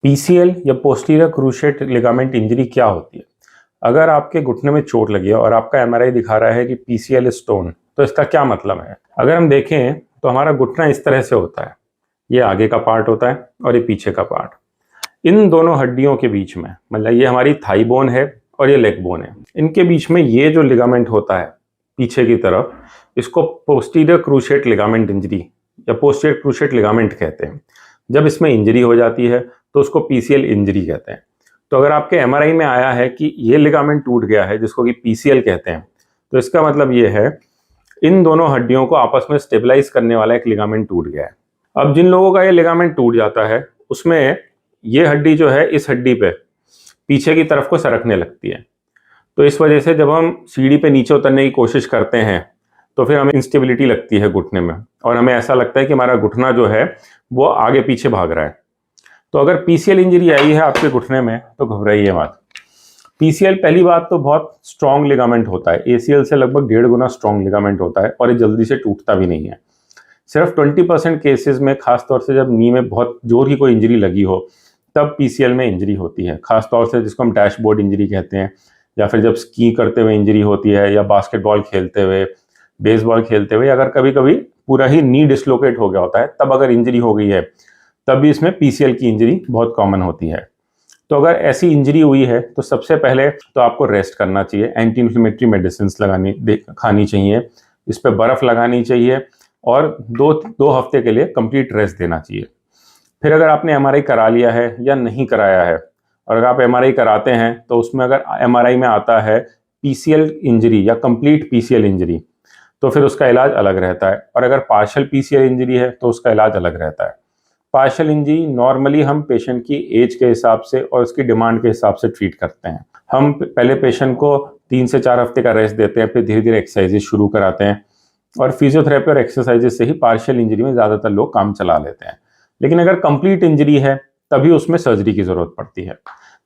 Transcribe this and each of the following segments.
PCL या posterior cruciate ligament injury क्या होती है? अगर आपके घुटने में चोट लगी है और आपका एमआरआई दिखा रहा है कि पीसीएल स्टोन, तो इसका क्या मतलब है? अगर हम देखें तो हमारा घुटना इस तरह से होता है। ये आगे का पार्ट होता है और ये पीछे का पार्ट। इन दोनों हड्डियों के बीच में, मतलब ये हमारी थाई बोन है और ये लेग बोन है, इनके बीच में ये जो लिगामेंट होता है पीछे की तरफ, इसको पोस्टीरियर क्रूशिएट लिगामेंट इंजरी या पोस्टीरियर क्रूशिएट लिगामेंट कहते हैं। जब इसमें इंजरी हो जाती है तो उसको पीसीएल इंजरी कहते हैं। तो अगर आपके एमआरआई में आया है कि ये लिगामेंट टूट गया है, जिसको कि पीसीएल कहते हैं, तो इसका मतलब ये है इन दोनों हड्डियों को आपस में स्टेबलाइज करने वाला एक लिगामेंट टूट गया है। अब जिन लोगों का ये लिगामेंट टूट जाता है, उसमें ये हड्डी जो है इस हड्डी पे पीछे की तरफ को सरकने लगती है। तो इस वजह से जब हम सीढ़ी पे नीचे उतरने की कोशिश करते हैं तो फिर हमें इंस्टेबिलिटी लगती है घुटने में, और हमें ऐसा लगता है कि हमारा घुटना जो है वो आगे पीछे भाग रहा है। तो अगर पीसीएल इंजरी आई है आपके घुटने में तो घबराइए मत। पीसीएल पहली बात तो बहुत स्ट्रॉन्ग लिगामेंट होता है, एसीएल से लगभग 1.5 गुना स्ट्रॉन्ग लिगामेंट होता है और ये जल्दी से टूटता भी नहीं है। सिर्फ 20% केसेस में, खासतौर से जब नी में बहुत जोर की कोई इंजरी लगी हो, तब पीसीएल में इंजरी होती है। खासतौर से जिसको हम डैशबोर्ड इंजरी कहते हैं, या फिर जब स्की करते हुए इंजरी होती है, या बास्केटबॉल खेलते हुए, बेसबॉल खेलते हुए, अगर कभी कभी पूरा ही नी डिसलोकेट हो गया होता है, तब अगर इंजरी हो गई है तब भी इसमें पीसीएल की इंजरी बहुत कॉमन होती है। तो अगर ऐसी इंजरी हुई है तो सबसे पहले तो आपको रेस्ट करना चाहिए, एंटी इन्फ्लेमेटरी मेडिसिन खानी चाहिए, इस पर बर्फ लगानी चाहिए और दो हफ्ते के लिए कंप्लीट रेस्ट देना चाहिए। फिर अगर आपने एमआरआई करा लिया है या नहीं कराया है, और अगर आप एमआरआई कराते हैं तो उसमें अगर एमआरआई में आता है पीसीएल इंजरी या कंप्लीट पीसीएल इंजरी, तो फिर उसका इलाज अलग रहता है। और अगर पार्शियल पीसीएल इंजरी है तो उसका इलाज अलग रहता है। पार्शियल इंजरी नॉर्मली हम पेशेंट की एज के हिसाब से और उसकी डिमांड के हिसाब से ट्रीट करते हैं। हम पहले पेशेंट को 3 से 4 हफ्ते का रेस्ट देते हैं, फिर धीरे धीरे एक्सरसाइजेज शुरू कराते हैं, और फिजियोथेरेपी और एक्सरसाइजेज से ही पार्शियल इंजरी में ज़्यादातर लोग काम चला लेते हैं। लेकिन अगर कंप्लीट इंजरी है तभी उसमें सर्जरी की ज़रूरत पड़ती है।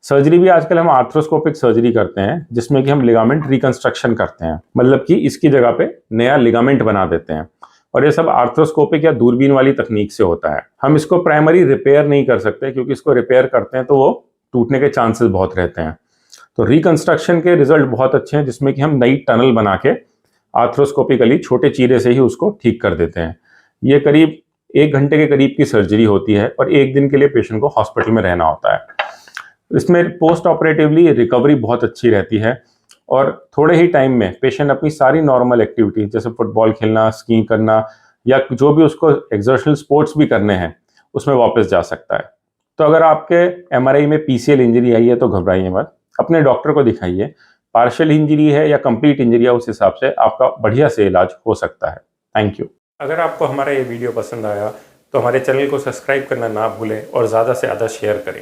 सर्जरी भी आजकल हम आर्थ्रोस्कोपिक सर्जरी करते हैं, जिसमें कि हम लिगामेंट रिकंस्ट्रक्शन करते हैं, मतलब कि इसकी जगह पे नया लिगामेंट बना देते हैं, और ये सब आर्थ्रोस्कोपिक या दूरबीन वाली तकनीक से होता है। हम इसको प्राइमरी रिपेयर नहीं कर सकते, क्योंकि इसको रिपेयर करते हैं तो वो टूटने के चांसेस बहुत रहते हैं। तो रिकंस्ट्रक्शन के रिजल्ट बहुत अच्छे हैं, जिसमें कि हम नई टनल बना के आर्थ्रोस्कोपिकली छोटे चीरे से ही उसको ठीक कर देते हैं। ये करीब 1 घंटे के करीब की सर्जरी होती है और 1 दिन के लिए पेशेंट को हॉस्पिटल में रहना होता है। इसमें पोस्ट ऑपरेटिवली रिकवरी बहुत अच्छी रहती है, और थोड़े ही टाइम में पेशेंट अपनी सारी नॉर्मल एक्टिविटी, जैसे फुटबॉल खेलना, स्कीइंग करना, या जो भी उसको एक्सर्शनल स्पोर्ट्स भी करने हैं, उसमें वापस जा सकता है। तो अगर आपके एमआरआई में पीसीएल इंजरी आई है तो घबराइए मत, अपने डॉक्टर को दिखाइए। पार्शियल इंजरी है या कंप्लीट इंजरी है, उस हिसाब से आपका बढ़िया से इलाज हो सकता है। Thank you. अगर आपको हमारा ये वीडियो पसंद आया तो हमारे चैनल को सब्सक्राइब करना ना भूलें और ज़्यादा से ज़्यादा शेयर करें।